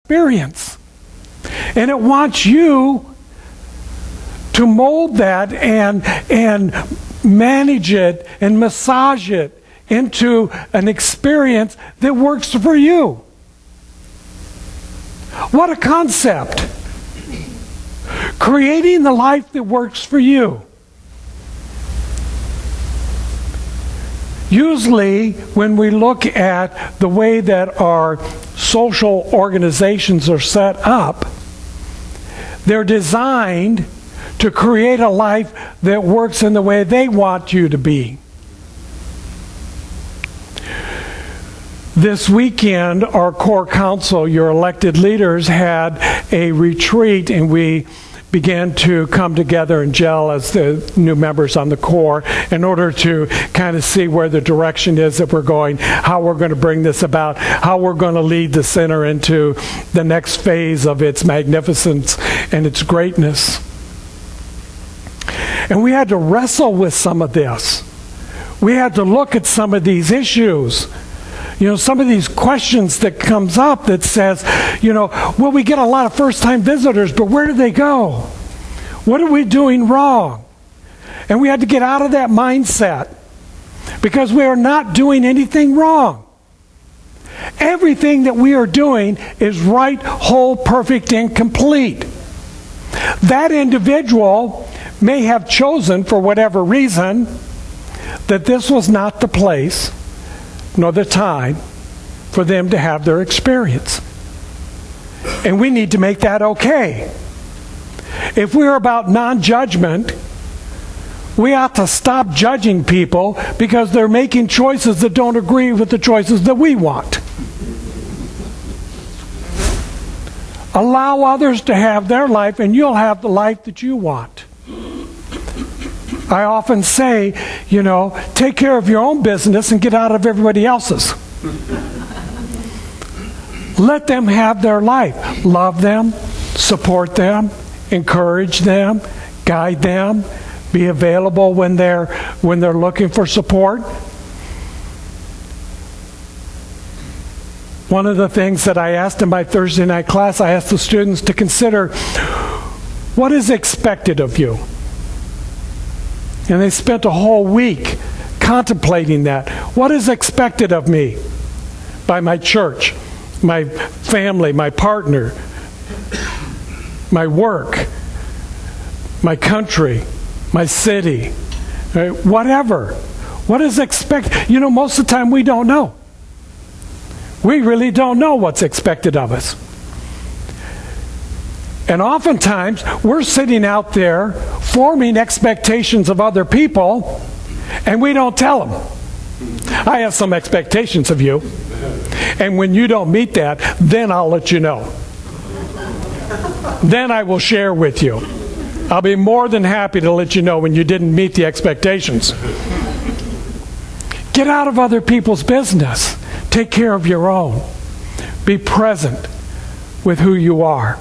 experience. And it wants you to mold that and manage it and massage it into an experience that works for you. What a concept. Creating the life that works for you. Usually, when we look at the way that our social organizations are set up, they're designed to create a life that works in the way they want you to be. This weekend, our core council, your elected leaders, had a retreat, and we began to come together and gel as the new members on the core in order to kind of see where the direction is that we're going, how we're going to bring this about, how we're going to lead the center into the next phase of its magnificence and its greatness. And we had to wrestle with some of this. We had to look at some of these issues. You know, some of these questions that comes up that says, well, we get a lot of first-time visitors, but where do they go? What are we doing wrong? And we had to get out of that mindset because we are not doing anything wrong. Everything that we are doing is right, whole, perfect, and complete. That individual may have chosen, for whatever reason, that this was not the place nor the time for them to have their experience. And we need to make that okay. If we're about non-judgment, we ought to stop judging people because they're making choices that don't agree with the choices that we want. Allow others to have their life, and you'll have the life that you want. I often say, take care of your own business and get out of everybody else's. Let them have their life. Love them, support them, encourage them, guide them, be available when they're looking for support. One of the things that I asked in my Thursday night class, I asked the students to consider what is expected of you. And they spent a whole week contemplating that. What is expected of me by my church, my family, my partner, my work, my country, my city, right? Whatever. What is expected? Most of the time we don't know. We really don't know what's expected of us. And oftentimes, we're sitting out there forming expectations of other people, and we don't tell them. I have some expectations of you, and when you don't meet that, then I'll let you know. Then I will share with you. I'll be more than happy to let you know when you didn't meet the expectations. Get out of other people's business. Take care of your own. Be present with who you are.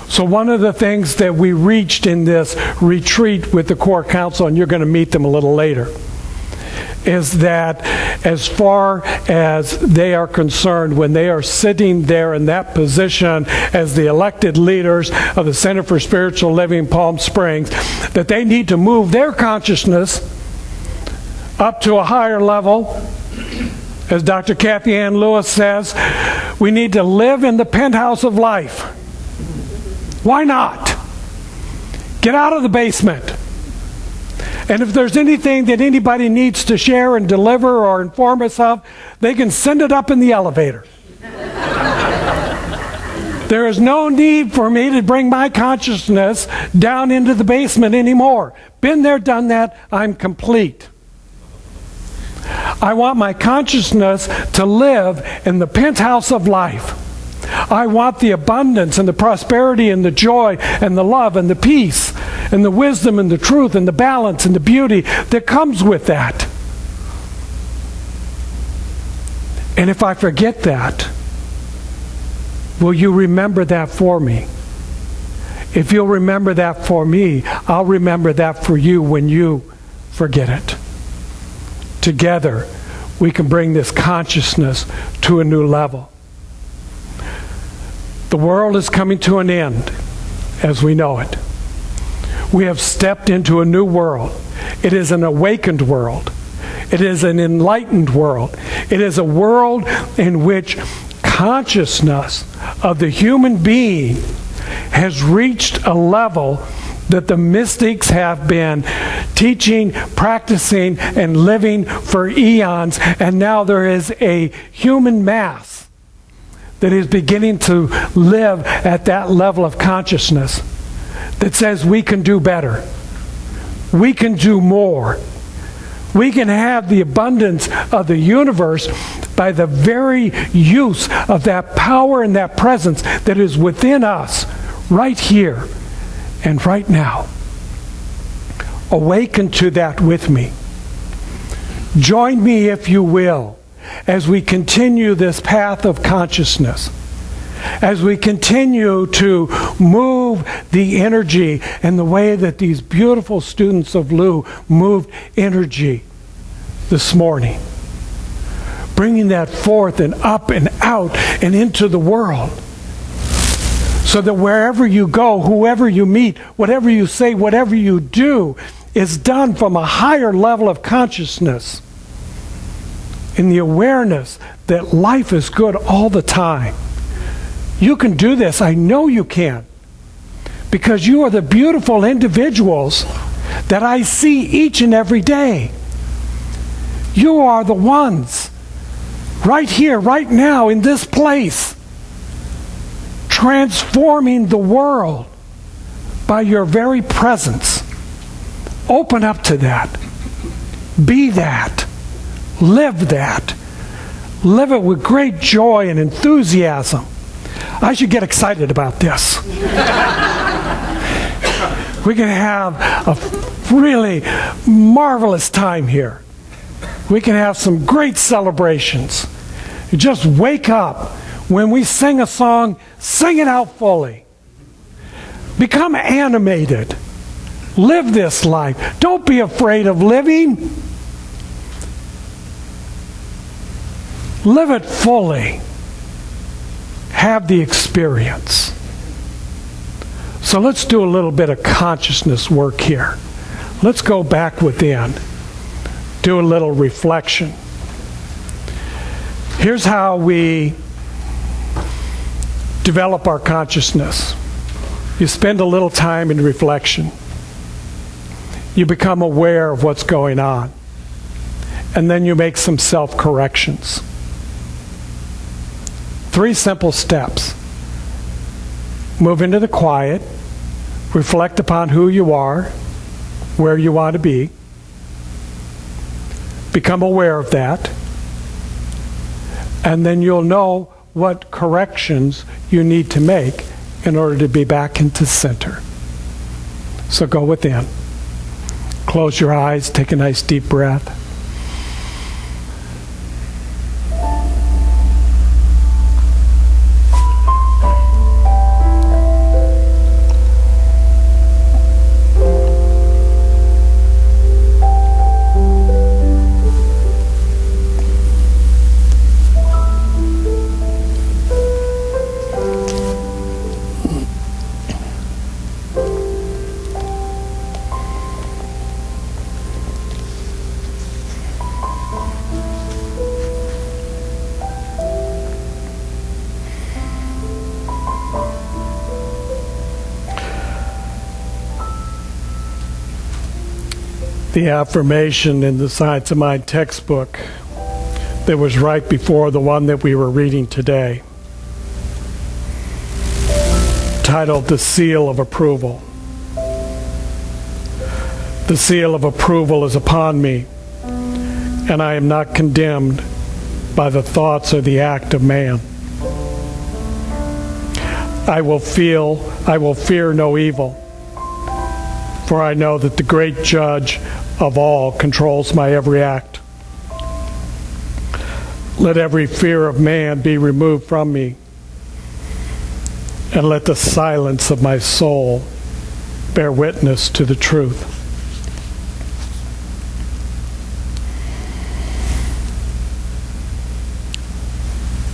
So one of the things that we reached in this retreat with the core council, and you're going to meet them a little later, is that as far as they are concerned, when they are sitting there in that position as the elected leaders of the Center for Spiritual Living Palm Springs, that they need to move their consciousness up to a higher level. As Dr. Kathy Ann Lewis says, we need to live in the penthouse of life. Why not? Get out of the basement. And if there's anything that anybody needs to share and deliver or inform us of, they can send it up in the elevator. There is no need for me to bring my consciousness down into the basement anymore. Been there, done that. I'm complete. I want my consciousness to live in the penthouse of life. I want the abundance and the prosperity and the joy and the love and the peace and the wisdom and the truth and the balance and the beauty that comes with that. And if I forget that, will you remember that for me? If you'll remember that for me, I'll remember that for you when you forget it. Together, we can bring this consciousness to a new level. The world is coming to an end as we know it. We have stepped into a new world. It is an awakened world. It is an enlightened world. It is a world in which consciousness of the human being has reached a level that the mystics have been teaching, practicing, and living for eons, and now there is a human mass that is beginning to live at that level of consciousness that says we can do better. We can do more. We can have the abundance of the universe by the very use of that power and that presence that is within us right here and right now. Awaken to that with me. Join me, if you will, as we continue this path of consciousness, as we continue to move the energy and the way that these beautiful students of Lu moved energy this morning, bringing that forth and up and out and into the world, so that wherever you go, whoever you meet, whatever you say, whatever you do, is done from a higher level of consciousness, in the awareness that life is good all the time. You can do this. I know you can. Because you are the beautiful individuals that I see each and every day. You are the ones right here, right now, in this place, transforming the world by your very presence. Open up to that. Be that. Live that. Live it with great joy and enthusiasm. I should get excited about this. We can have a really marvelous time here. We can have some great celebrations. You just wake up. When we sing a song, sing it out fully. Become animated. Live this life. Don't be afraid of living. Live it fully. Have the experience. So let's do a little bit of consciousness work here. Let's go back within. Do a little reflection. Here's how we develop our consciousness. You spend a little time in reflection. You become aware of what's going on. And then you make some self-corrections. 3 simple steps. Move into the quiet. Reflect upon who you are, where you want to be. Become aware of that. And then you'll know what corrections you need to make in order to be back into center. So go within. Close your eyes. Take a nice deep breath. The affirmation in the Science of Mind textbook that was right before the one that we were reading today, titled The Seal of Approval. The seal of approval is upon me, and I am not condemned by the thoughts or the act of man. I will fear no evil, for I know that the great Judge of all controls my every act. Let every fear of man be removed from me, and let the silence of my soul bear witness to the truth.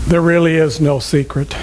There really is no secret.